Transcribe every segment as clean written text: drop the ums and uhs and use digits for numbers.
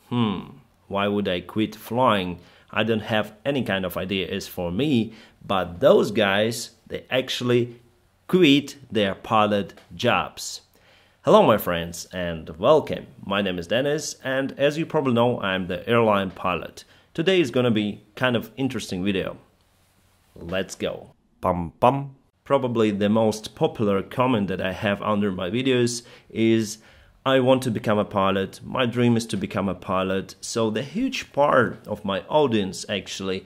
Why would I quit flying? I don't have any kind of idea as for me, but those guys, they actually quit their pilot jobs. Hello my friends and welcome. My name is Dennis and as you probably know, I'm the airline pilot. Today is gonna be kind of interesting video. Let's go. Pum pum. Probably the most popular comment that I have under my videos is I want to become a pilot. My dream is to become a pilot. So the huge part of my audience actually,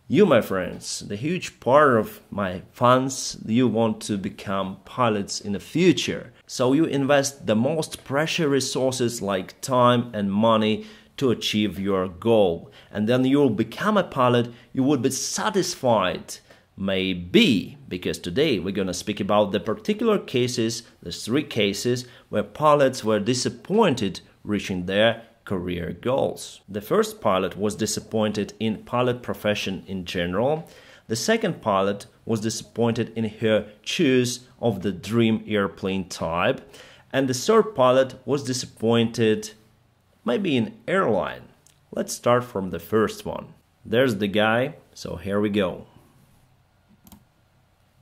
you my friends, the huge part of my fans, you want to become pilots in the future. So you invest the most precious resources like time and money to achieve your goal. And then you will become a pilot, you will be satisfied. Maybe, because today we're gonna speak about the particular cases, the 3 cases where pilots were disappointed reaching their career goals. The first pilot was disappointed in pilot profession in general. The second pilot was disappointed in her choice of the dream airplane type. And the third pilot was disappointed maybe in airline. Let's start from the first one. There's the guy, so here we go.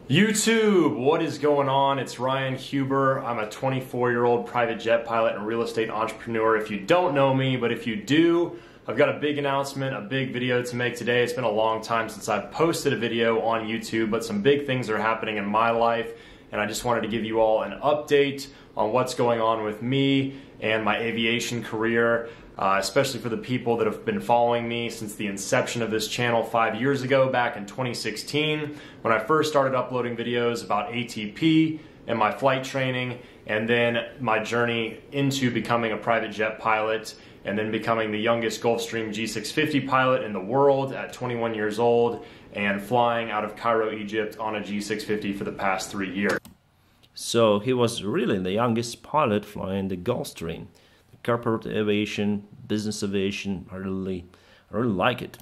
YouTube, what is going on? It's Ryan Huber. I'm a 24-year-old private jet pilot and real estate entrepreneur. If you don't know me, but if you do, I've got a big announcement, a big video to make today. It's been a long time since I've posted a video on YouTube, but some big things are happening in my life, and I just wanted to give you all an update on what's going on with me and my aviation career. Especially for the people that have been following me since the inception of this channel 5 years ago, back in 2016, when I first started uploading videos about ATP and my flight training, and then my journey into becoming a private jet pilot, and then becoming the youngest Gulfstream G650 pilot in the world at 21 years old, and flying out of Cairo, Egypt on a G650 for the past 3 years. So he was really the youngest pilot flying the Gulfstream. Corporate aviation, business aviation, I really like it.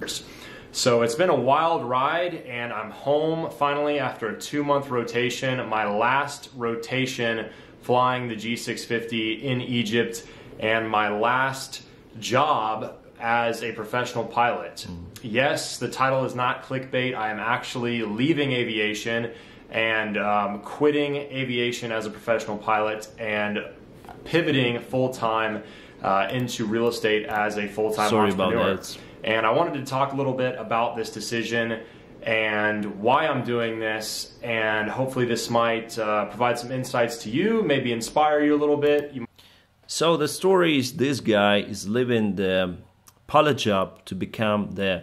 So it's been a wild ride and I'm home finally after a 2-month rotation, my last rotation flying the G650 in Egypt and my last job as a professional pilot. Yes, the title is not clickbait. I am actually leaving aviation and quitting aviation as a professional pilot and pivoting full-time into real estate as a full-time entrepreneur. Sorry about that. And I wanted to talk a little bit about this decision and why I'm doing this, and hopefully this might provide some insights to you, maybe inspire you a little bit. So the story is this guy is leaving the pilot job to become the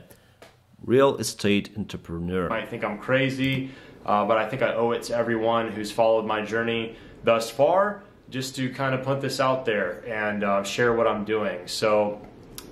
real estate entrepreneur. You might think I'm crazy, but I think I owe it to everyone who's followed my journey thus far, just to kind of put this out there and share what I'm doing. So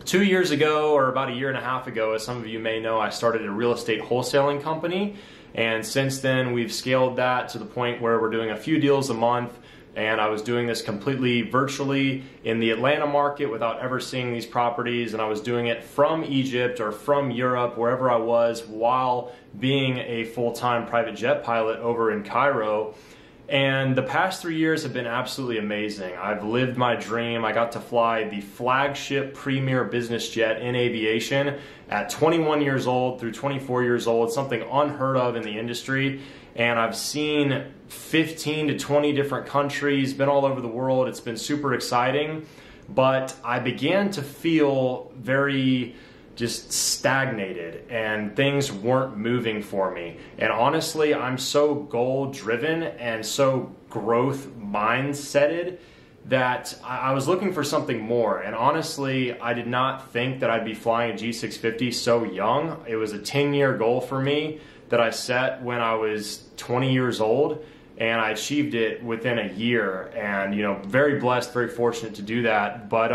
2 years ago, or about 1.5 years ago, as some of you may know, I started a real estate wholesaling company. And since then, we've scaled that to the point where we're doing a few deals a month. And I was doing this completely virtually in the Atlanta market without ever seeing these properties. And I was doing it from Egypt or from Europe, wherever I was, while being a full-time private jet pilot over in Cairo. And the past 3 years have been absolutely amazing. I've lived my dream. I got to fly the flagship premier business jet in aviation at 21 years old through 24 years old, something unheard of in the industry. And I've seen 15 to 20 different countries, been all over the world. It's been super exciting. But I began to feel very just stagnated and things weren't moving for me. And honestly, I'm so goal driven and so growth mindseted that I was looking for something more. And honestly, I did not think that I'd be flying a G650 so young. It was a 10-year goal for me that I set when I was 20 years old, and I achieved it within a year. And you know, very blessed, very fortunate to do that. But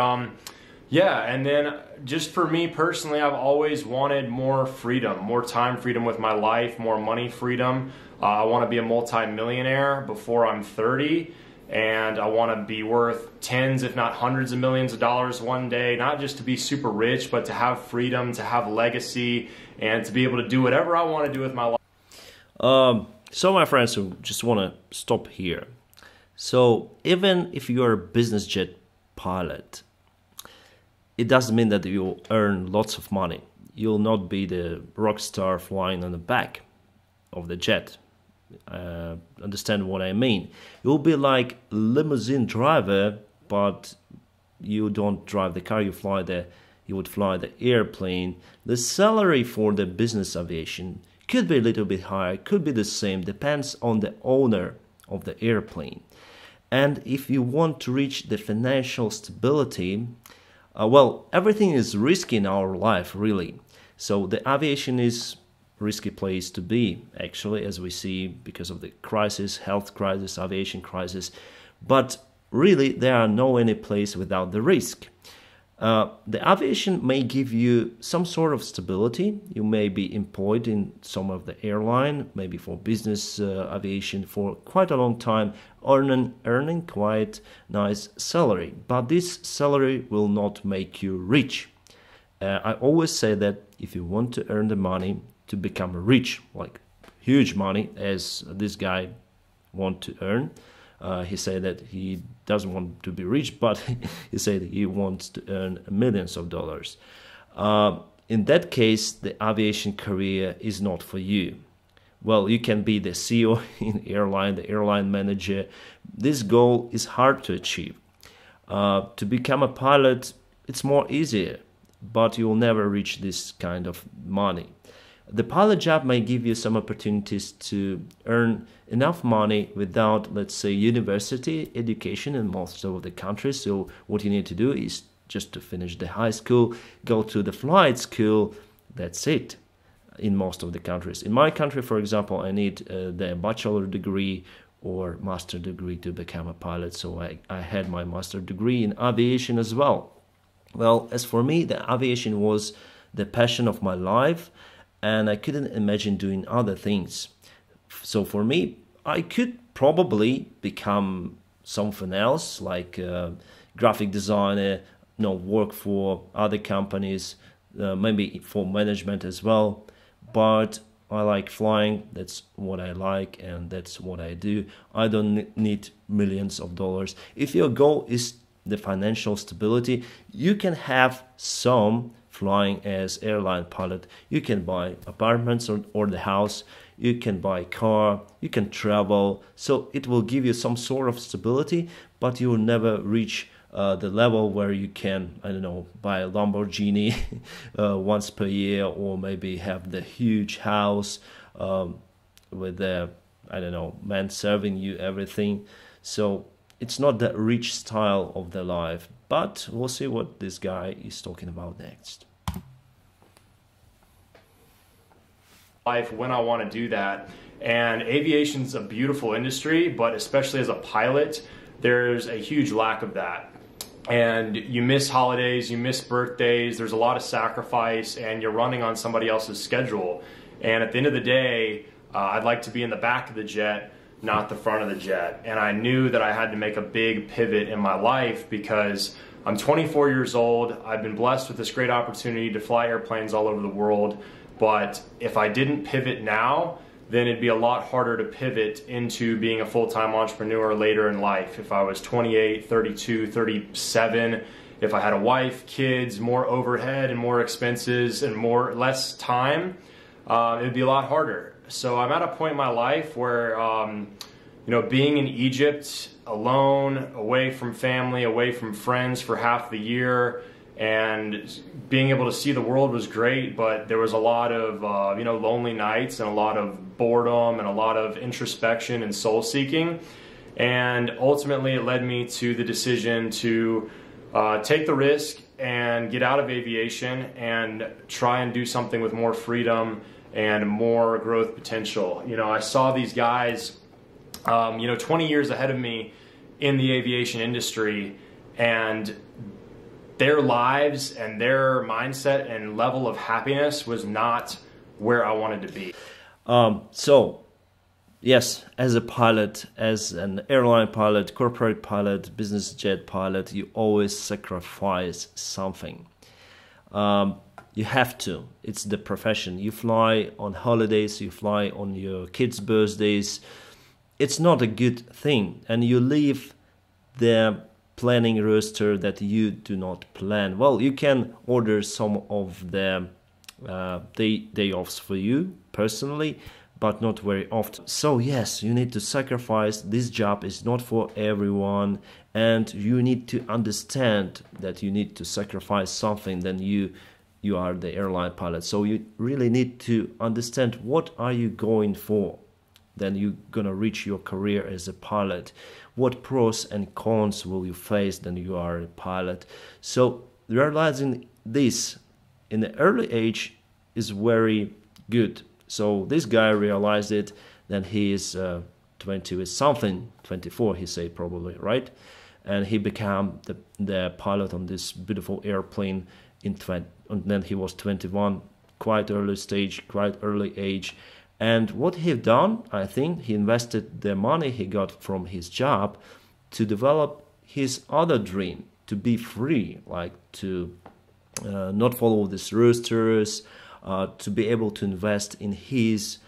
yeah, and then just for me personally, I've always wanted more freedom, more time freedom with my life, more money freedom. I want to be a multi-millionaire before I'm 30, and I want to be worth tens, if not hundreds of millions of dollars one day, not just to be super rich, but to have freedom, to have legacy, and to be able to do whatever I want to do with my life. So my friends, who just want to stop here. So even if you're a business jet pilot, it doesn't mean that you'll earn lots of money. You'll not be the rock star flying on the back of the jet. Understand what I mean? You'll be like a limousine driver, but you don't drive the car, you would fly the airplane. The salary for the business aviation could be a little bit higher, could be the same, depends on the owner of the airplane. And if you want to reach the financial stability, well, everything is risky in our life, really. So the aviation is a risky place to be, actually, as we see, because of the crisis, health crisis, aviation crisis. But really, there are no any place without the risk. The aviation may give you some sort of stability. You may be employed in some of the airline, maybe for business aviation for quite a long time, earning quite nice salary. But this salary will not make you rich. I always say that if you want to earn the money to become rich, like huge money, as this guy want to earn, he said that he doesn't want to be rich, but he said he wants to earn millions of dollars. In that case, the aviation career is not for you. Well, you can be the CEO in airline, the airline manager. This goal is hard to achieve. To become a pilot, it's more easier, but you will never reach this kind of money. The pilot job may give you some opportunities to earn enough money without, let's say, university education in most of the countries. So what you need to do is just to finish the high school, go to the flight school. That's it in most of the countries. In my country, for example, I need the bachelor degree or master degree to become a pilot. So I had my master degree in aviation as well. Well, as for me, the aviation was the passion of my life, and I couldn't imagine doing other things. So for me, I could probably become something else, like a graphic designer, work for other companies, maybe for management as well. But I like flying, that's what I like, and that's what I do. I don't need millions of dollars. If your goal is the financial stability, you can have some flying as airline pilot. You can buy apartments or the house, you can buy a car, you can travel. So it will give you some sort of stability, but you will never reach the level where you can, I don't know, buy a Lamborghini once per year, or maybe have the huge house with the, I don't know, man serving you everything. So it's not that rich style of the life, but we'll see what this guy is talking about next. Life when I want to do that. And aviation's a beautiful industry, but especially as a pilot, there's a huge lack of that. And you miss holidays, you miss birthdays, there's a lot of sacrifice, and you're running on somebody else's schedule. And at the end of the day, I'd like to be in the back of the jet, not the front of the jet. And I knew that I had to make a big pivot in my life because I'm 24 years old. I've been blessed with this great opportunity to fly airplanes all over the world. But if I didn't pivot now, then it'd be a lot harder to pivot into being a full-time entrepreneur later in life. If I was 28, 32, 37, if I had a wife, kids, more overhead and more expenses and less time, it'd be a lot harder. So I'm at a point in my life where, being in Egypt alone, away from family, away from friends for half the year, and being able to see the world was great, but there was a lot of lonely nights and a lot of boredom and a lot of introspection and soul seeking. And ultimately it led me to the decision to take the risk and get out of aviation and try and do something with more freedom and more growth potential. I saw these guys 20 years ahead of me in the aviation industry, and their lives and their mindset and level of happiness was not where I wanted to be. So, yes, as a pilot, as an airline pilot, corporate pilot, business jet pilot, you always sacrifice something. You have to. It's the profession. You fly on holidays, you fly on your kids' birthdays. It's not a good thing. And you leave the planning roster that you do not plan. Well, you can order some of the day offs for you personally, but not very often. So yes, you need to sacrifice. This job is not for everyone, and you need to understand that you need to sacrifice something. Then you are the airline pilot, so you really need to understand what are you going for. Then you're gonna reach your career as a pilot. What pros and cons will you face then you are a pilot? So realizing this in the early age is very good. So this guy realized it. Then he is 20 with something, 24 he say probably, right? And he became the pilot on this beautiful airplane in 20, and then he was 21, quite early stage, quite early age. And what he done, I think he invested the money he got from his job to develop his other dream, to be free, like to not follow these rosters, to be able to invest in his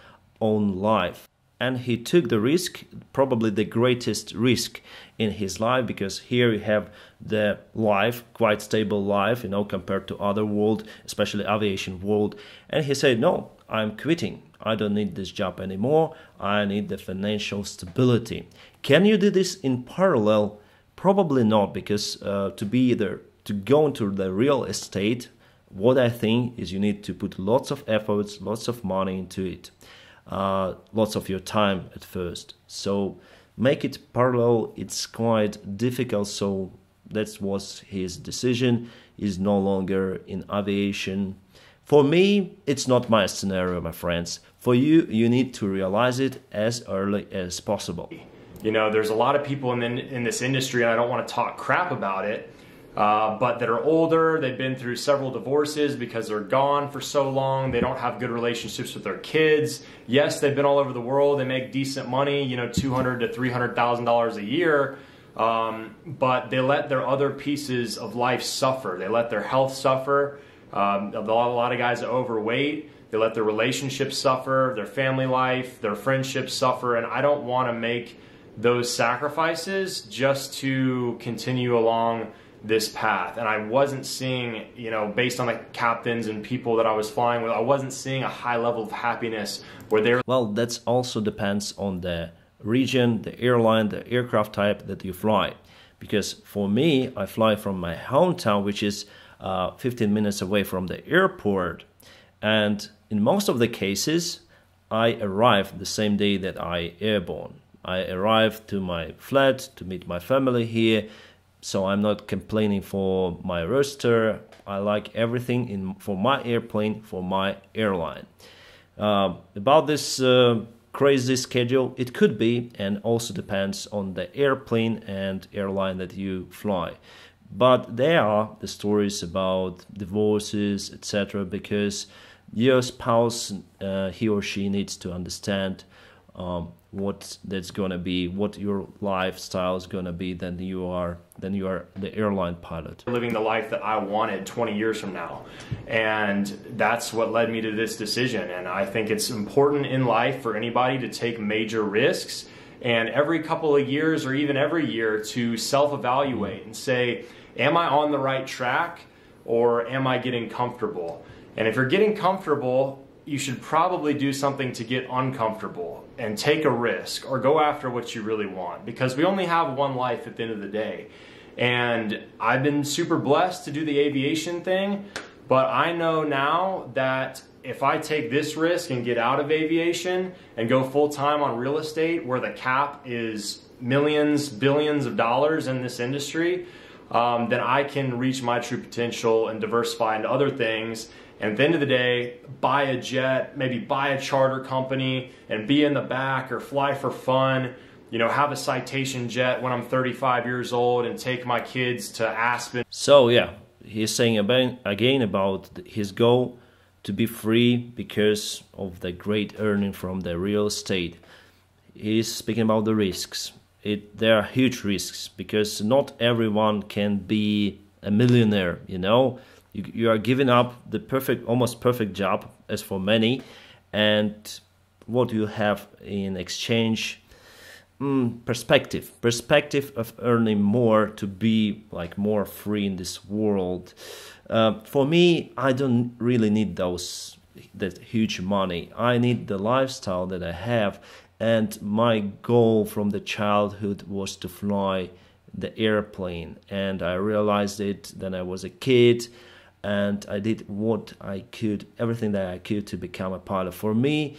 own life. And he took the risk, probably the greatest risk in his life, because here you have the life, quite stable life, you know, compared to other world, especially aviation world. And he said, no, I'm quitting. I don't need this job anymore. I need the financial stability. Can you do this in parallel? Probably not, because to go into the real estate, what I think is you need to put lots of efforts, lots of money into it. Lots of your time at first. So make it parallel, it's quite difficult. So that was his decision. He's no longer in aviation. For me, it's not my scenario, my friends. For you, you need to realize it as early as possible. You know, there's a lot of people in this industry, and I don't want to talk crap about it, but that are older, they've been through several divorces because they're gone for so long, they don't have good relationships with their kids. Yes, they've been all over the world, they make decent money, you know, $200,000 to $300,000 a year, but they let their other pieces of life suffer. They let their health suffer. A lot of guys are overweight. They let their relationships suffer, their family life, their friendships suffer, and I don't want to make those sacrifices just to continue along this path. And I wasn't seeing, you know, based on the captains and people that I was flying with, I wasn't seeing a high level of happiness where they're... Well, that also depends on the region, the airline, the aircraft type that you fly. Because for me, I fly from my hometown, which is 15 minutes away from the airport. And in most of the cases, I arrive the same day that I airborne. I arrive to my flat to meet my family here. So I'm not complaining for my roster. I like everything for my airplane, for my airline. About this crazy schedule, it could be, and also depends on the airplane and airline that you fly. But there are the stories about divorces, etc., because your spouse, he or she needs to understand what that's gonna be, what your lifestyle is gonna be. Then you are the airline pilot, living the life that I wanted 20 years from now, and that's what led me to this decision. And I think it's important in life for anybody to take major risks, and every couple of years or even every year to self-evaluate and say, am I on the right track or am I getting comfortable? And if you're getting comfortable, you should probably do something to get uncomfortable and take a risk or go after what you really want, because we only have one life at the end of the day. And I've been super blessed to do the aviation thing, but I know now that if I take this risk and get out of aviation and go full-time on real estate, where the cap is millions, billions of dollars in this industry, then I can reach my true potential and diversify into other things. And at the end of the day, buy a jet, maybe buy a charter company and be in the back, or fly for fun, you know, have a citation jet when I'm 35 years old and take my kids to Aspen. So yeah, he's saying again about his goal to be free because of the great earning from the real estate. He's speaking about the risks. There are huge risks, because not everyone can be a millionaire, you know. You are giving up the almost perfect job, as for many, and what you have in exchange, perspective of earning more, to be like more free in this world. For me, I don't really need that huge money. I need the lifestyle that I have, and my goal from the childhood was to fly the airplane, and I realized it when I was a kid, and I did what I could, everything that I could, to become a pilot. For me,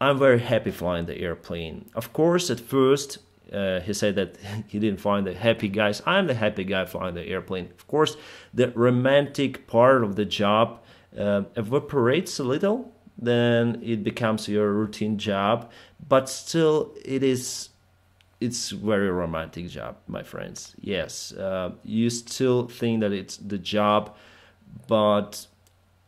I'm very happy flying the airplane. Of course, at first, he said that he didn't find the happy guys. I'm the happy guy flying the airplane. Of course, the romantic part of the job evaporates a little, then it becomes your routine job, but still it's very romantic job, my friends. Yes, you still think that it's the job, but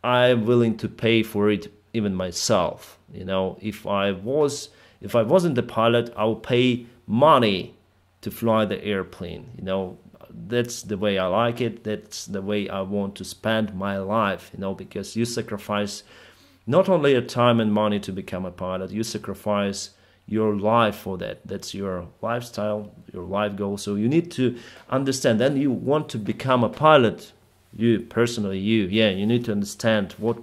I'm willing to pay for it even myself. You know, if I wasn't the pilot, I would pay money to fly the airplane. You know, that's the way I like it. That's the way I want to spend my life. You know, because you sacrifice not only your time and money to become a pilot, you sacrifice your life for that. That's your lifestyle, your life goal. So you need to understand. Then you want to become a pilot. You personally, you need to understand what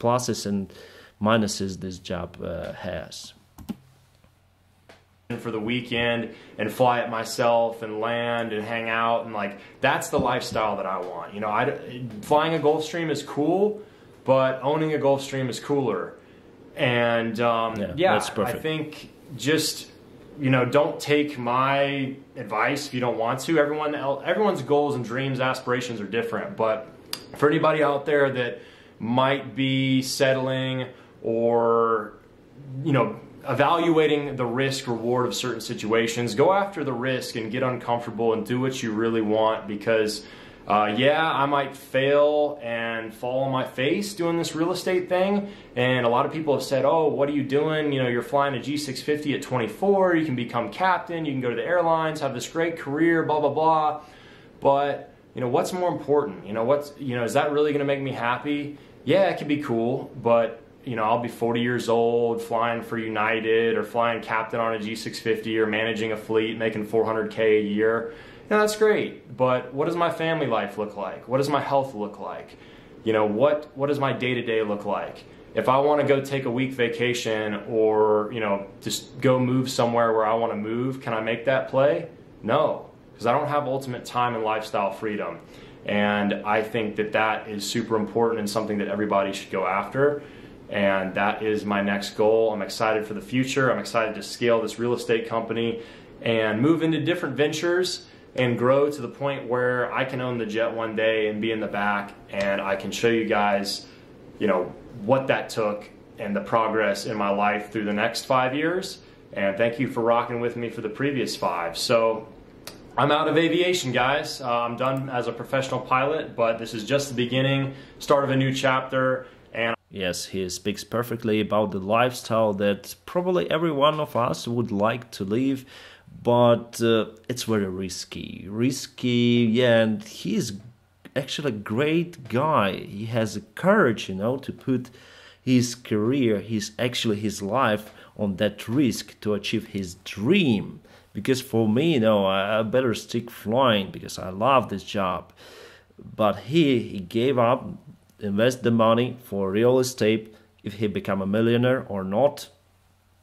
pluses and minuses this job has. For the weekend and fly it myself and land and hang out, and like that's the lifestyle that I want. You know, flying a Gulfstream is cool, but owning a Gulfstream is cooler. And that's perfect. I think just, you know, don't take my advice if you don't want to. Everyone's goals and dreams, aspirations are different. But for anybody out there that might be settling or, you know, evaluating the risk reward of certain situations, go after the risk and get uncomfortable and do what you really want, because I might fail and fall on my face doing this real estate thing. And a lot of people have said, oh, what are you doing? You know, you're flying a G650 at 24, you can become captain, you can go to the airlines, have this great career, blah, blah, blah. But, you know, what's more important? You know, is that really going to make me happy? Yeah, it could be cool, but you know, I'll be 40 years old flying for United or flying captain on a G650 or managing a fleet making $400K a year. You know, that's great, but what does my family life look like? What does my health look like? You know, what does my day-to-day look like? If I want to go take a week vacation or, you know, just go move somewhere where I want to move, can I make that play? No, because I don't have ultimate time and lifestyle freedom. And I think that is super important and something that everybody should go after. And that is my next goal. I'm excited for the future. I'm excited to scale this real estate company and move into different ventures and grow to the point where I can own the jet one day and be in the back, and I can show you guys, you know, what that took and the progress in my life through the next 5 years. And thank you for rocking with me for the previous 5. So I'm out of aviation, guys. I'm done as a professional pilot, but this is just the beginning, start of a new chapter. And yes, he speaks perfectly about the lifestyle that probably every one of us would like to live, but it's very risky. And he's actually a great guy. He has the courage, you know, to put his career, his life on that risk to achieve his dream. Because for me, you know, I better stick flying because I love this job. But he gave up, invest the money for real estate. If he become a millionaire or not,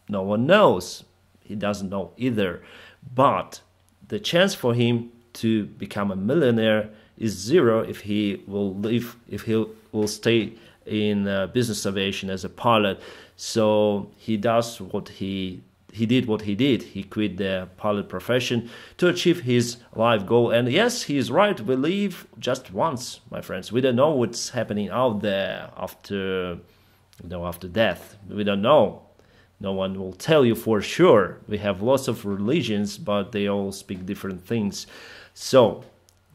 no one knows. He doesn't know either. But the chance for him to become a millionaire is zero if he will stay in business aviation as a pilot. So he does what he did what he did. He quit the pilot profession to achieve his life goal. And yes, he is right. We live just once, my friends. We don't know what's happening out there after death. We don't know. No one will tell you for sure. We have lots of religions, but they all speak different things. So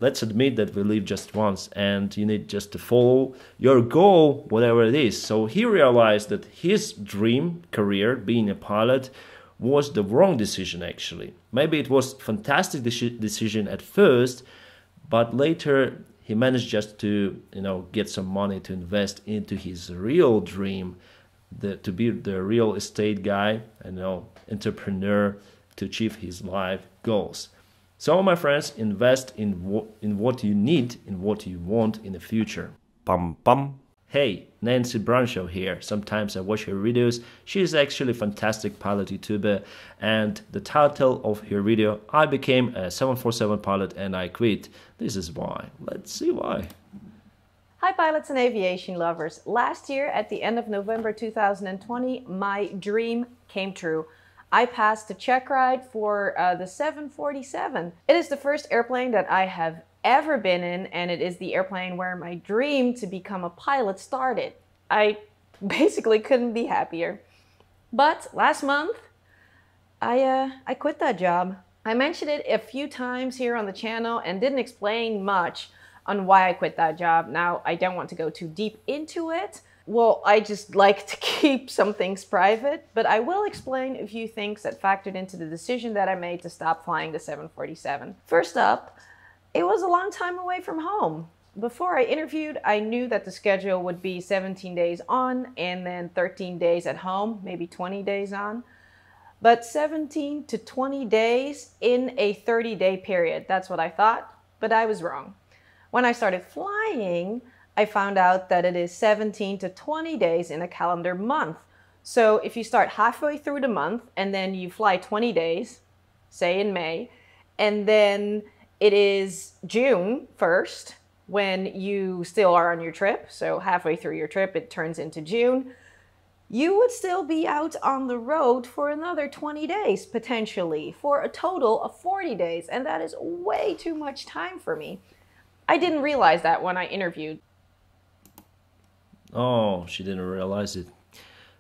let's admit that we live just once, and you need just to follow your goal, whatever it is. So he realized that his dream career, being a pilot, was the wrong decision, actually. Maybe it was a fantastic decision at first, but later he managed just to, you know, get some money to invest into his real dream, to be the real estate guy, you know, entrepreneur, to achieve his life goals. So, my friends, invest in what you need, in what you want in the future. Pam pam. Hey, Nancy Brancho here. Sometimes I watch her videos. She is actually a fantastic pilot YouTuber, and the title of her video, I became a 747 pilot and I quit. This is why. Let's see why. Hi pilots and aviation lovers. Last year at the end of November 2020, my dream came true. I passed the check ride for the 747. It is the first airplane that I have ever been in, and it is the airplane where my dream to become a pilot started. I basically couldn't be happier. But last month, I quit that job. I mentioned it a few times here on the channel and didn't explain much on why I quit that job. Now, I don't want to go too deep into it. Well, I just like to keep some things private, but I will explain a few things that factored into the decision that I made to stop flying the 747. First up, it was a long time away from home. Before I interviewed, I knew that the schedule would be 17 days on and then 13 days at home, maybe 20 days on. But 17 to 20 days in a 30-day period, that's what I thought, but I was wrong. When I started flying, I found out that it is 17 to 20 days in a calendar month. So if you start halfway through the month and then you fly 20 days, say in May, and then it is June 1st when you still are on your trip, so halfway through your trip it turns into June, you would still be out on the road for another 20 days potentially, for a total of 40 days, and that is way too much time for me. I didn't realize that when I interviewed. Oh, she didn't realize it.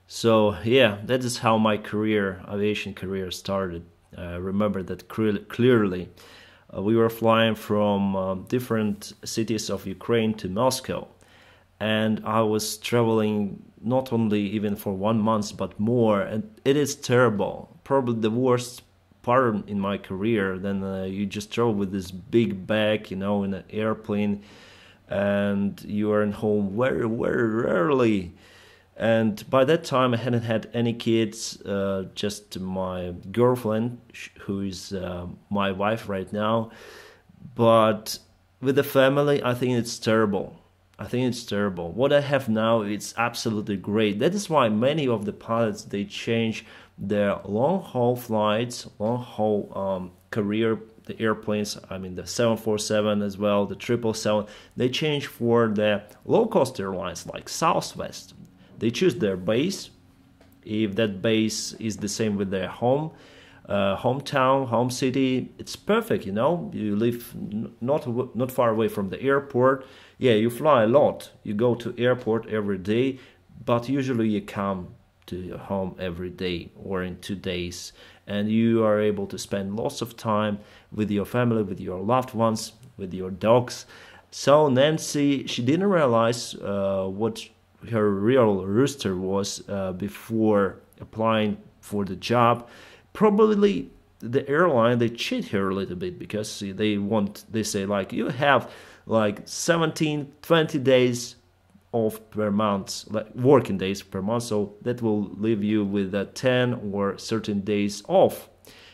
So yeah, that is how my aviation career started. I remember that clearly. We were flying from different cities of Ukraine to Moscow, and I was traveling not only even for 1 month but more, and it is terrible. Probably the worst part in my career. Then you just travel with this big bag, in an airplane, and you are in home very, very rarely. And by that time I hadn't had any kids, just my girlfriend, who is my wife right now. But with the family, I think it's terrible. I think it's terrible. What I have now, it's absolutely great. That is why many of the pilots, they change their long-haul flights, long-haul career, the airplanes, I mean the 747 as well, the 777, they change for the low-cost airlines like Southwest. They choose their base. If that base is the same with their hometown, home city, it's perfect, You live not far away from the airport. Yeah, you fly a lot. You go to airport every day, but usually you come to your home every day or in 2 days, and you are able to spend lots of time with your family, with your loved ones, with your dogs. So Nancy, she didn't realize what her real rooster was before applying for the job. Probably the airline, they cheat her a little bit, because they say like, you have like 17, 20 days off per month, like working days per month, so that will leave you with 10 or certain days off.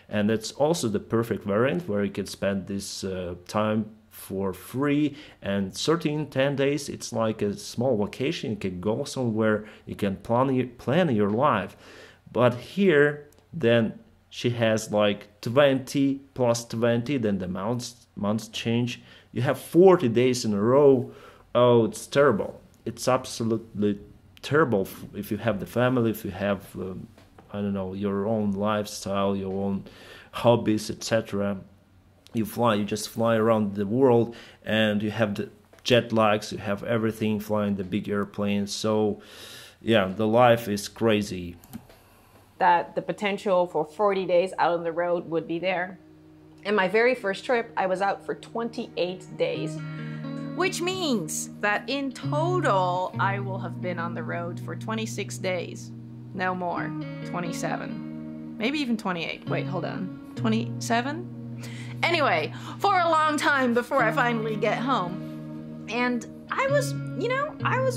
And that's also the perfect variant where you can spend this time for free, and 10 days, it's like a small vacation. You can go somewhere, you can plan your life. But here, then she has like 20 plus 20, then the months change. You have 40 days in a row. Oh, it's terrible. It's absolutely terrible if you have the family, if you have, I don't know, your own lifestyle, your own hobbies, etc. You just fly around the world, and you have the jet lags, you have everything, flying the big airplanes. So yeah, the life is crazy. That the potential for 40 days out on the road would be there. In my very first trip, I was out for 28 days, which means that in total, I will have been on the road for 26 days. No more, 27, maybe even 28. Wait, hold on, 27? Anyway, for a long time before I finally get home. And I was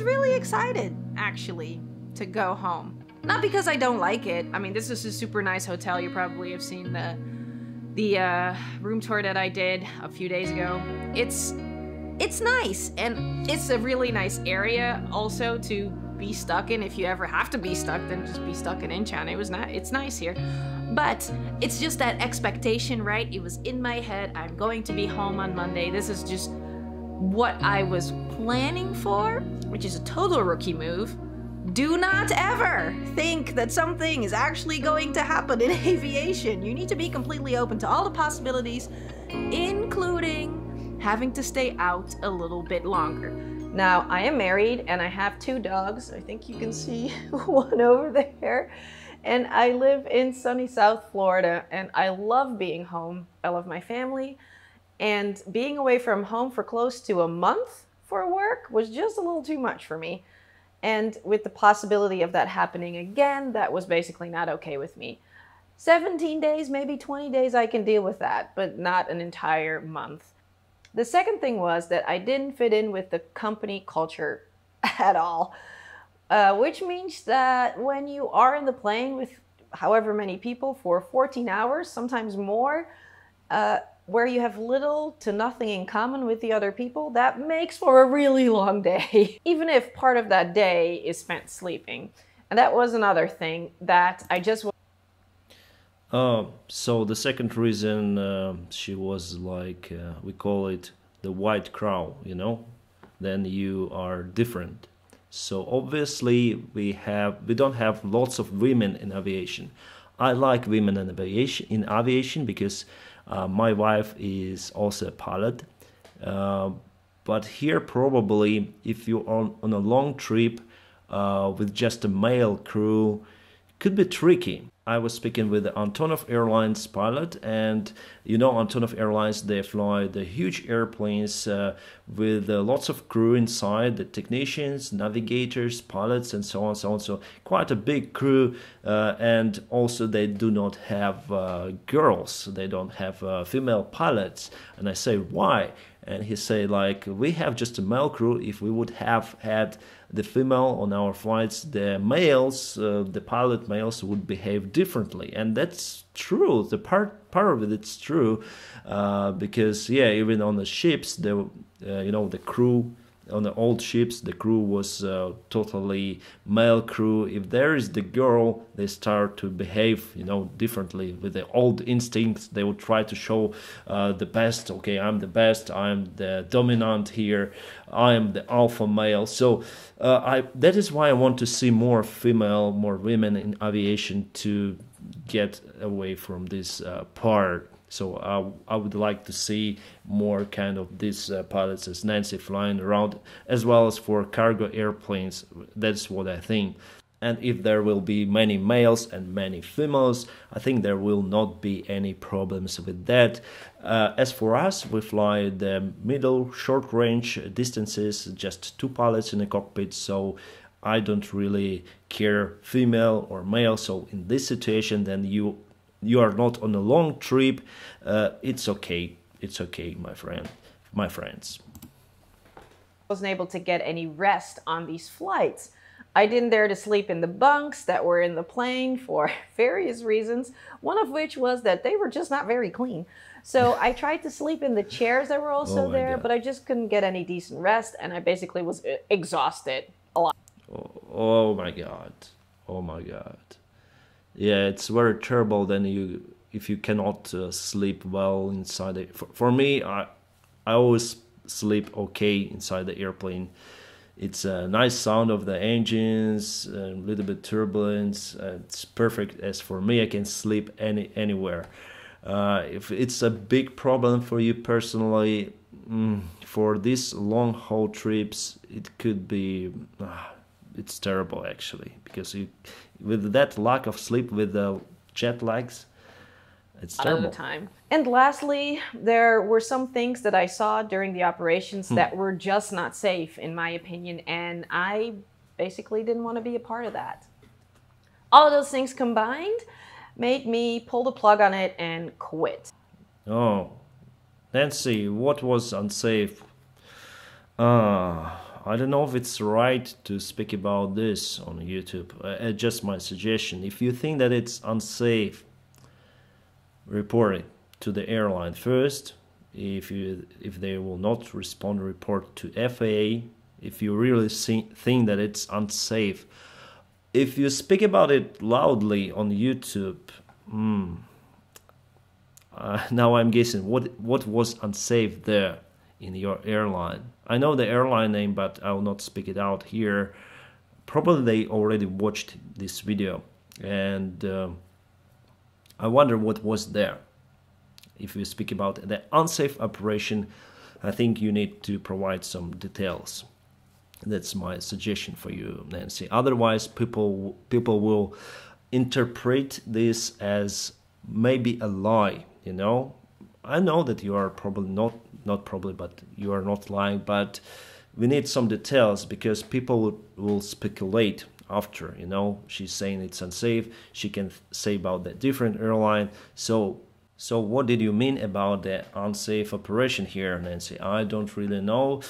really excited, actually, to go home. Not because I don't like it. I mean, this is a super nice hotel. You probably have seen the room tour that I did a few days ago. It's nice, and it's a really nice area also to be stuck in. If you ever have to be stuck, then just be stuck in Incheon. It's nice here. But it's just that expectation, right? It was in my head. I'm going to be home on Monday. This is just what I was planning for, which is a total rookie move. Do not ever think that something is actually going to happen in aviation. You need to be completely open to all the possibilities, including having to stay out a little bit longer. Now, I am married and I have 2 dogs. I think you can see one over there. And I live in sunny South Florida, and I love being home. I love my family. And being away from home for close to a month for work was just a little too much for me. And with the possibility of that happening again, that was basically not okay with me. 17 days, maybe 20 days, I can deal with that, but not an entire month. The second thing was that I didn't fit in with the company culture at all, which means that when you are in the plane with however many people for 14 hours, sometimes more, where you have little to nothing in common with the other people, that makes for a really long day, even if part of that day is spent sleeping. And that was another thing that I just... So the second reason she was like, we call it the white crow, you know, then you are different. So obviously we don't have lots of women in aviation. I like women in aviation because my wife is also a pilot. But here probably if you're on a long trip with just a male crew, it could be tricky. I was speaking with the Antonov Airlines pilot, and you know Antonov Airlines, they fly the huge airplanes with lots of crew inside, the technicians, navigators, pilots, and so on, so on. So quite a big crew, and also they do not have girls, they don't have female pilots. And I say, why? And he said, like, we have just a male crew. If we would have had the female on our flights, the males, the pilot males would behave differently. And that's true. The part of it, it's true, because yeah, even on the ships, you know, the crew on the old ships, the crew was totally male crew. If there is the girl, they start to behave, you know, differently with the old instincts. They would try to show the best. Okay, I'm the best. I'm the dominant here. I am the alpha male. So that is why I want to see more women in aviation to get away from this part. So I would like to see more kind of these pilots as Nancy flying around, as well as for cargo airplanes. That's what I think. And if there will be many males and many females, I think there will not be any problems with that. As for us, we fly the middle short range distances, just 2 pilots in a cockpit, so I don't really care female or male. So in this situation, then you are not on a long trip, it's okay, my friends. I wasn't able to get any rest on these flights. I didn't dare to sleep in the bunks that were in the plane for various reasons, one of which was that they were just not very clean. So I tried to sleep in the chairs that were also there, but I just couldn't get any decent rest, and I basically was exhausted a lot. Oh my god, oh my god. Yeah, it's very terrible then if you cannot sleep well inside it. For me, I always sleep okay inside the airplane. It's a nice sound of the engines, a little bit turbulence. It's perfect. As for me, I can sleep anywhere. If it's a big problem for you personally, for these long haul trips, it could be. It's terrible actually, because with that lack of sleep, with the jet lags, it's terrible. All the time. And lastly, there were some things that I saw during the operations that were just not safe, in my opinion, and I basically didn't want to be a part of that. All of those things combined made me pull the plug on it and quit. Oh, Nancy, what was unsafe? I don't know if it's right to speak about this on YouTube. Just my suggestion. If you think that it's unsafe, report it to the airline first. If they will not respond, report to FAA. If you really think that it's unsafe, if you speak about it loudly on YouTube, now I'm guessing what was unsafe there in your airline. I know the airline name, but I will not speak it out here. Probably they already watched this video, and I wonder what was there. If you speak about the unsafe operation, I think you need to provide some details. That's my suggestion for you, Nancy. Otherwise, people will interpret this as maybe a lie. You know, I know that you are probably not probably, but you are not lying. But we need some details, because people will speculate after. You know, she's saying it's unsafe. She can say about the different airline. So what did you mean about the unsafe operation here, Nancy? I don't really know.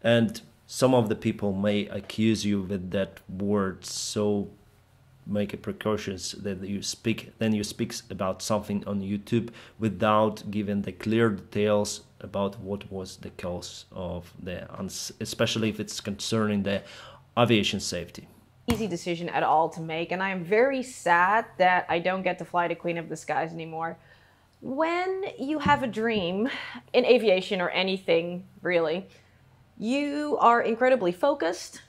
And some of the people may accuse you with that word, so make a precautions that you speak about something on YouTube without giving the clear details about what was the cause of the, especially if it's concerning the aviation safety. Easy decision at all to make, and I am very sad that I don't get to fly the Queen of the Skies anymore. When you have a dream in aviation or anything really, you are incredibly focused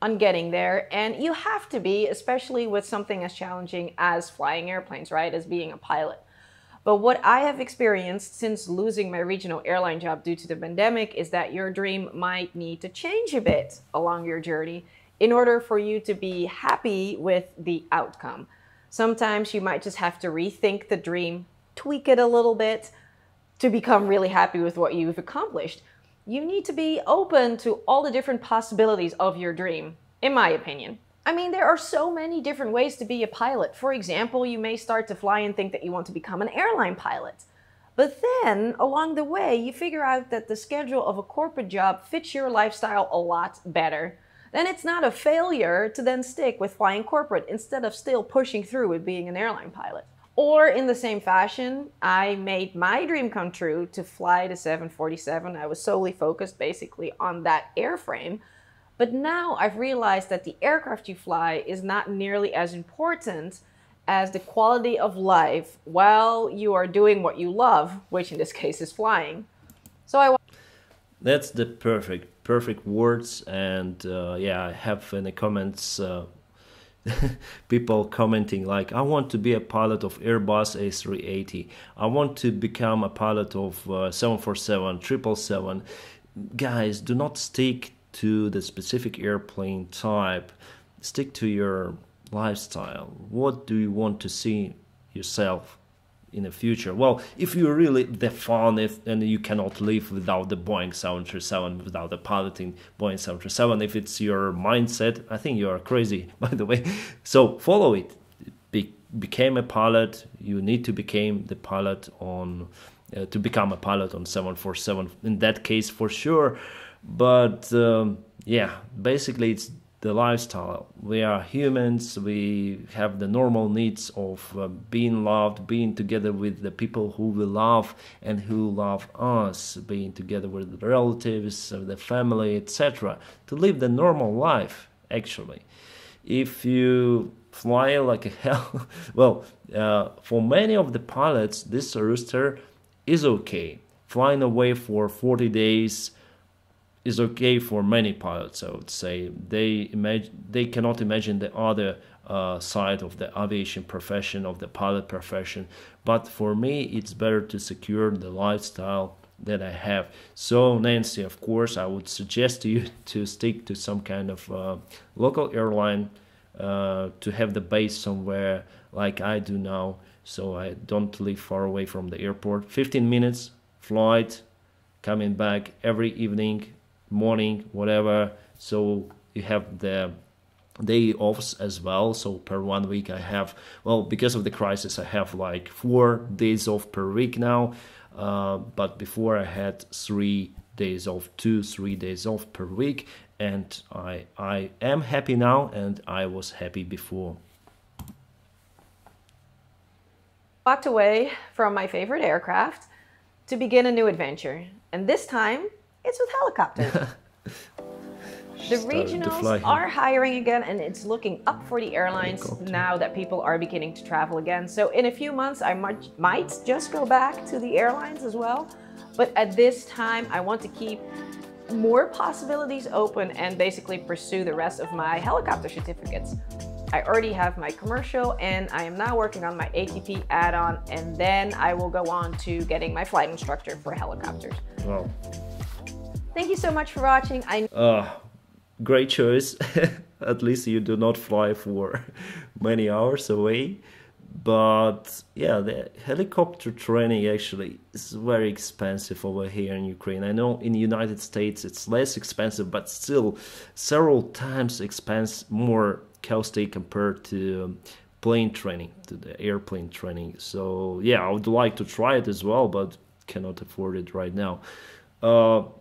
on getting there, and you have to be, especially with something as challenging as flying airplanes, right, as being a pilot. But what I have experienced since losing my regional airline job due to the pandemic is that your dream might need to change a bit along your journey in order for you to be happy with the outcome. Sometimes you might just have to rethink the dream, tweak it a little bit to become really happy with what you've accomplished. You need to be open to all the different possibilities of your dream, in my opinion. I mean, there are so many different ways to be a pilot. For example, you may start to fly and think that you want to become an airline pilot. But then, along the way, you figure out that the schedule of a corporate job fits your lifestyle a lot better. Then it's not a failure to then stick with flying corporate instead of still pushing through with being an airline pilot. Or in the same fashion, I made my dream come true to fly the 747. I was solely focused basically on that airframe. But now I've realized that the aircraft you fly is not nearly as important as the quality of life while you are doing what you love, which in this case is flying. That's the perfect words, and yeah, I have in the comments people commenting like, I want to be a pilot of Airbus A380. I want to become a pilot of 747, 777. Guys, do not stick to the specific airplane type. Stick to your lifestyle. What do you want to see yourself in the future? Well, if you're really the fun and you cannot live without the Boeing 737, without the piloting Boeing 737, if it's your mindset, I think you are crazy, by the way. So follow it. Became a pilot. You need to become the pilot on to become a pilot on 747 in that case for sure. But yeah, basically it's the lifestyle. We are humans. We have the normal needs of being loved, being together with the people who we love and who love us, being together with the relatives, the family, etc. To live the normal life, actually. If you fly like a hell, well, for many of the pilots, this rooster is okay. Flying away for 40 days is okay for many pilots, I would say. They cannot imagine the other side of the aviation profession, of the pilot profession. But for me, it's better to secure the lifestyle that I have. So Nancy, of course, I would suggest to you to stick to some kind of local airline, to have the base somewhere like I do now, so I don't live far away from the airport. 15 minutes flight, coming back every evening, morning, whatever. So you have the day offs as well. So per 1 week I have, well, because of the crisis, I have like 4 days off per week now. But before I had 3 days off, 2-3 days off per week, and I am happy now, and I was happy before. Walked away from my favorite aircraft to begin a new adventure, and this time it's with helicopters. The regionals are hiring again, and it's looking up for the airlines now that people are beginning to travel again. So in a few months, I might just go back to the airlines as well. But at this time, I want to keep more possibilities open and basically pursue the rest of my helicopter certificates. I already have my commercial, and I am now working on my ATP add-on, and then I will go on to getting my flight instructor for helicopters. Wow. Thank you so much for watching. Great choice. At least you do not fly for many hours away. But yeah, the helicopter training actually is very expensive over here in Ukraine. I know in the United States it's less expensive, but still several times more costly compared to plane training, to the airplane training. So yeah, I would like to try it as well, but cannot afford it right now.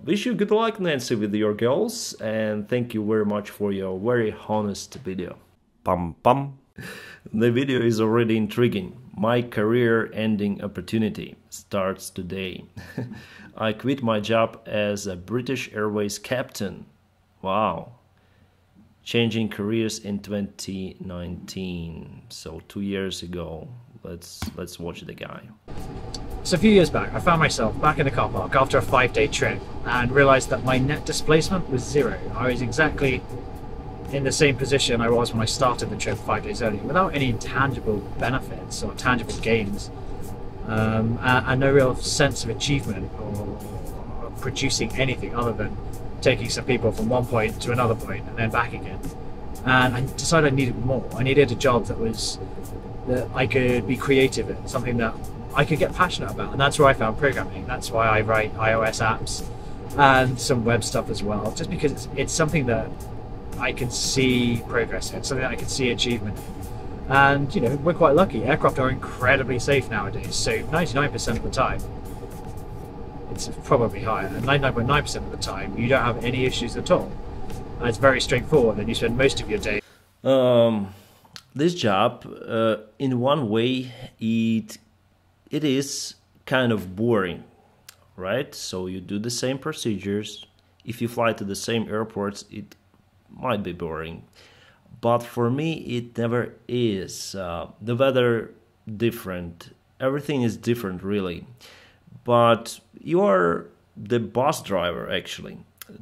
Wish you good luck, Nancy, with your goals, and thank you very much for your very honest video. Pam pam. The video is already intriguing. My career-ending opportunity starts today. I quit my job as a British Airways captain. Wow. Changing careers in 2019. So 2 years ago. Let's watch the guy. So a few years back, I found myself back in the car park after a 5-day trip and realised that my net displacement was 0. I was exactly in the same position I was when I started the trip 5 days earlier, without any tangible benefits or tangible gains, and no real sense of achievement or producing anything other than taking some people from one point to another point and then back again. And I decided I needed more. I needed a job that I could be creative in, something that I could get passionate about, and that's where I found programming. That's why I write iOS apps and some web stuff as well, just because it's something that I can see progress in, something that I can see achievement in. And you know, we're quite lucky. Aircraft are incredibly safe nowadays, so 99% of the time, it's probably higher, and 99.9% of the time you don't have any issues at all. And it's very straightforward, and you spend most of your day. This job, in one way, it is kind of boring, right? So you do the same procedures. If you fly to the same airports, it might be boring. But for me, it never is. The weather different. Everything is different, really. But you are the bus driver, actually.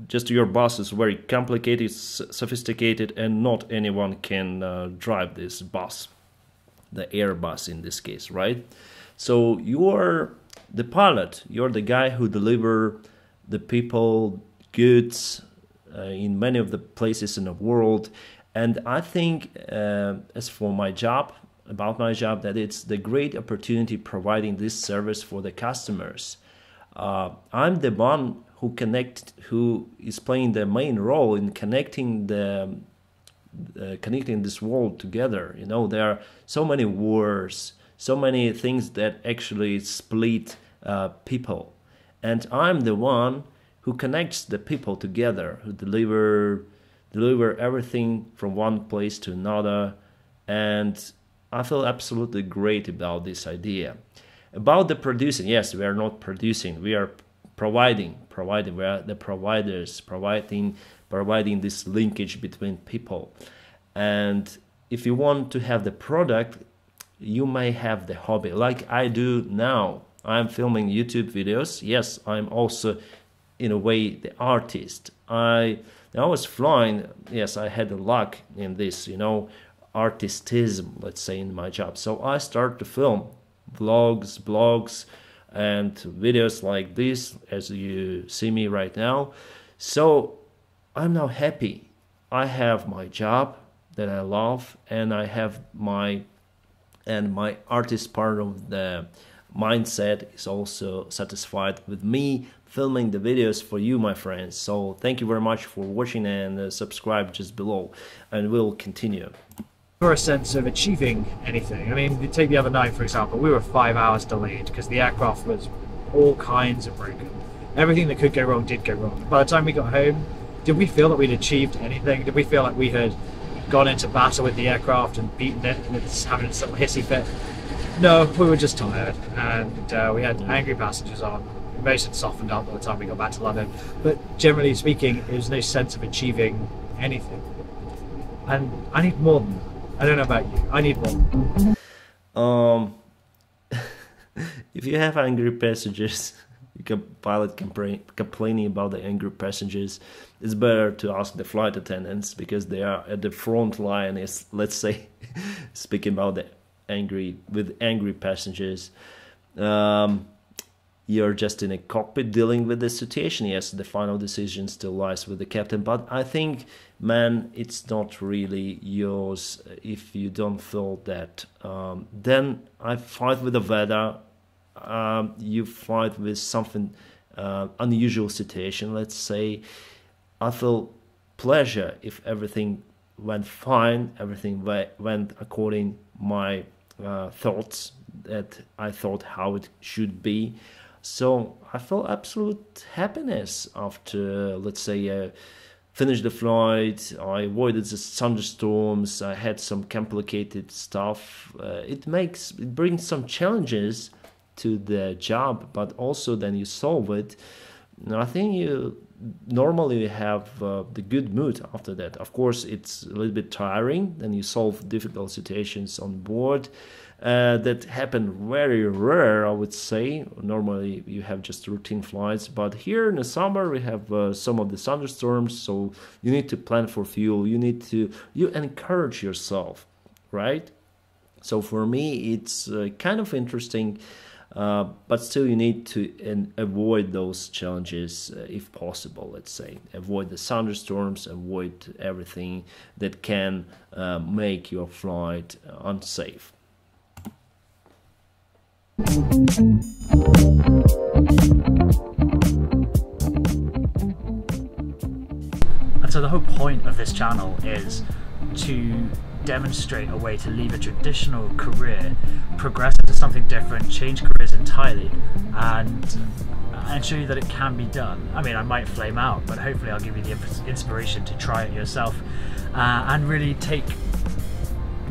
Just your bus is very complicated, sophisticated, and not anyone can drive this bus. The Airbus in this case, right? So you're the pilot. You're the guy who deliver the people goods in many of the places in the world. And I think, as for my job, that it's the great opportunity providing this service for the customers. I'm the one who is playing the main role in connecting connecting this world together. You know, there are so many wars, so many things that actually split people, and I'm the one who connects the people together, who deliver everything from one place to another. And I feel absolutely great about this idea. About the producing, yes, we are not producing, we are providing. We are the providers, providing this linkage between people. And if you want to have the product, you may have the hobby, like I do now. I'm filming YouTube videos. Yes, I'm also, in a way, the artist. I was flying. Yes, I had the luck in this, you know, artistism, let's say, in my job. So I started to film vlogs, blogs, and videos like this, as you see me right now. So I'm now happy. I have my job that I love, and I have my artist part of the mindset is also satisfied with me filming the videos for you, my friends. So thank you very much for watching, and subscribe just below, and we'll continue. For a sense of achieving anything. I mean, you take the other night, for example, we were 5 hours delayed because the aircraft was all kinds of broken. everything that could go wrong did go wrong. By the time we got home, did we feel that we'd achieved anything? Did we feel like we had gone into battle with the aircraft and beaten it and it's having its little hissy fit? No, we were just tired, and we had angry passengers on. Most had softened up by the time we got back to London, but generally speaking, there was no sense of achieving anything. And I need more than that. I don't know about you. I need more. If you have angry passengers, pilot complaining about the angry passengers, it's better to ask the flight attendants, because they are at the front line, is, let's say, speaking about the angry passengers. You're just in a cockpit dealing with the situation. Yes, the final decision still lies with the captain, but I think, man, it's not really yours if you don't feel that. Then I fight with the weather. You fight with something unusual situation, let's say. I feel pleasure if everything went fine, everything went according my thoughts, that I thought how it should be. So I felt absolute happiness after, let's say, finished the flight. I avoided the thunderstorms. I had some complicated stuff. It brings some challenges to the job, but also then you solve it. And I think you normally have the good mood after that. Of course, it's a little bit tiring. Then you solve difficult situations on board. That happen very rare, I would say. Normally you have just routine flights, but here in the summer we have some of the thunderstorms, so you need to plan for fuel. You encourage yourself, right? So for me it's kind of interesting, but still you need to avoid those challenges if possible. Let's say avoid the thunderstorms, avoid everything that can make your flight unsafe. And so the whole point of this channel is to demonstrate a way to leave a traditional career, progress into something different, change careers entirely, and show you that it can be done. I mean, I might flame out, but hopefully I'll give you the inspiration to try it yourself and really take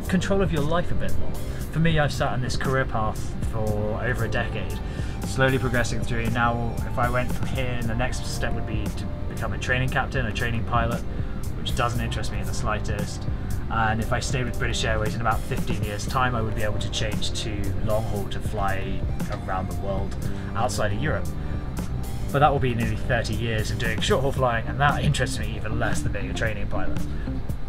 control of your life a bit more. For me, I've sat on this career path for over a decade, slowly progressing through. Now, if I went from here, the next step would be to become a training captain, a training pilot, which doesn't interest me in the slightest. And if I stayed with British Airways in about 15 years' time, I would be able to change to long haul to fly around the world outside of Europe. But that will be nearly 30 years of doing short haul flying, and that interests me even less than being a training pilot.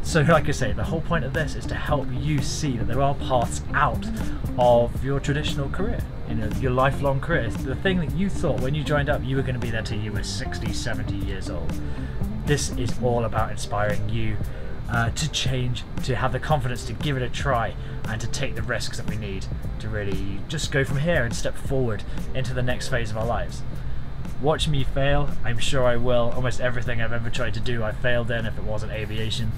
So like I say, the whole point of this is to help you see that there are paths out of your traditional career, your lifelong career. It's the thing that you thought when you joined up you were going to be there till you were 60, 70 years old. This is all about inspiring you to change, to have the confidence to give it a try, and to take the risks that we need to really just go from here and step forward into the next phase of our lives. Watch me fail. I'm sure I will. Almost everything I've ever tried to do I failed in, if it wasn't aviation.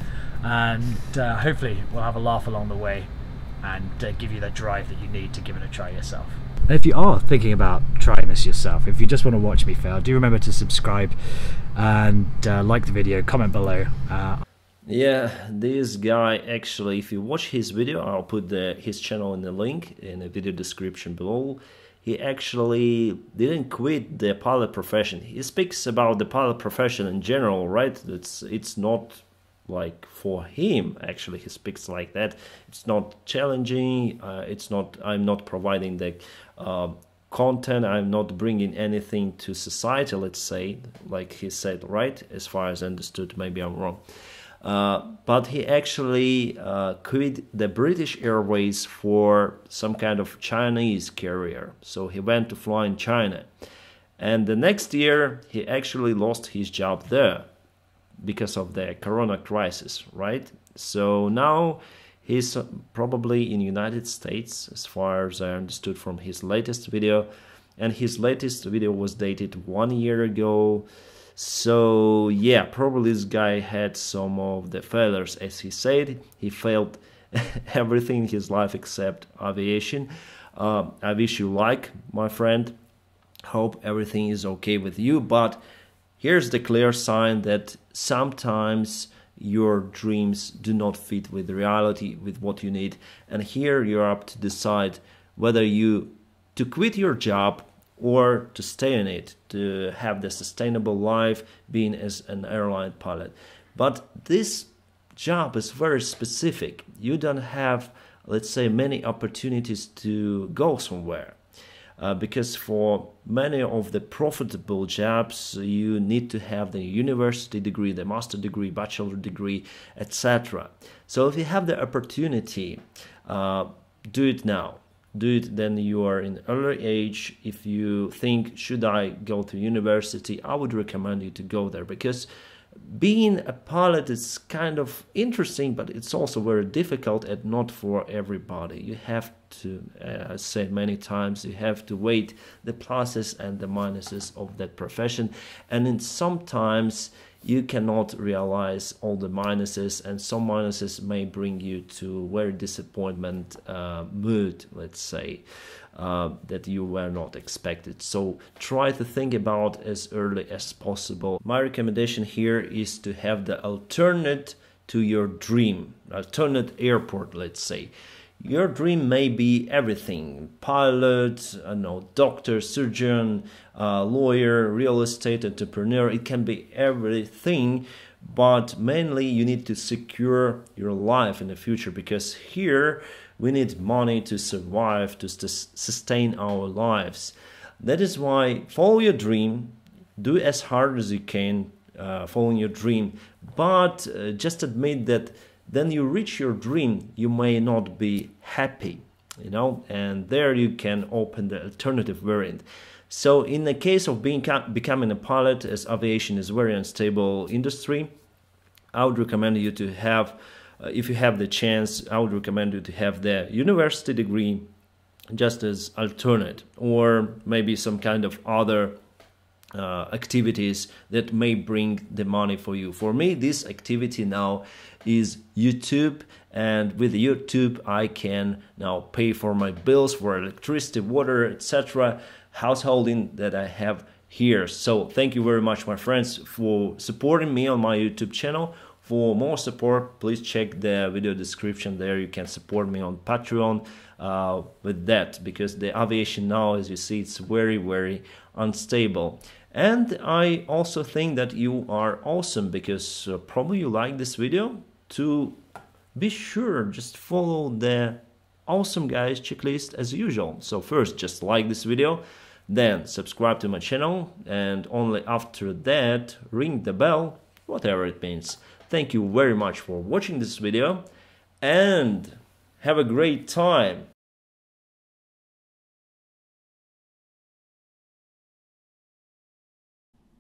And hopefully we'll have a laugh along the way and give you the drive that you need to give it a try yourself. And if you are thinking about trying this yourself, if you just want to watch me fail, do remember to subscribe and like the video, comment below. Yeah, this guy actually, if you watch his video, I'll put his channel in the link in the video description below. He actually didn't quit the pilot profession. He speaks about the pilot profession in general, right? It's not like for him. Actually, he speaks like that. It's not challenging. I'm not providing the content. I'm not bringing anything to society. Let's say, like he said, right? As far as I understood, maybe I'm wrong. But he actually quit the British Airways for some kind of Chinese carrier. So he went to fly in China. And the next year, he actually lost his job there because of the corona crisis, right? So now he's probably in the United States, as far as I understood from his latest video. And his latest video was dated 1 year ago. So yeah, probably this guy had some of the failures, as he said. He failed everything in his life except aviation. I wish you luck, my friend. Hope everything is okay with you, but here's the clear sign that sometimes your dreams do not fit with reality, with what you need, and here you're up to decide whether you to quit your job or to stay in it, to have the sustainable life being as an airline pilot. But this job is very specific. You don't have, let's say, many opportunities to go somewhere. Because for many of the profitable jobs, you need to have the university degree, the master degree, bachelor degree, etc. So if you have the opportunity, do it now. Do it then you are in early age. If you think, should I go to university, I would recommend you to go there, because being a pilot is kind of interesting, but it's also very difficult and not for everybody. You have to, as said many times, you have to weigh the pluses and the minuses of that profession, and in sometimes you cannot realize all the minuses, and some minuses may bring you to very disappointment mood, let's say, that you were not expected. So try to think about as early as possible. My recommendation here is to have the alternate to your dream, alternate airport, let's say. Your dream may be everything: pilot, I know, doctor, surgeon, lawyer, real estate entrepreneur. It can be everything, but mainly you need to secure your life in the future, because here we need money to survive, to sustain our lives. That is why follow your dream, do as hard as you can following your dream, but just admit that then you reach your dream, you may not be happy, you know, and there you can open the alternative variant. So in the case of becoming a pilot, as aviation is a very unstable industry, I would recommend you to have, if you have the chance, I would recommend you to have the university degree just as alternate, or maybe some kind of other activities that may bring the money for you. For me, this activity now is YouTube, and with YouTube I can now pay for my bills, for electricity, water, etc., householding that I have here. So thank you very much, my friends, for supporting me on my YouTube channel. For more support, please check the video description. There you can support me on Patreon with that, because the aviation now, as you see, it's very, very unstable. And I also think that you are awesome, because probably you like this video. To be sure, just follow the awesome guys checklist as usual. So first, just like this video, then subscribe to my channel, and only after that ring the bell, whatever it means. Thank you very much for watching this video, and have a great time.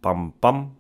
Pam pam.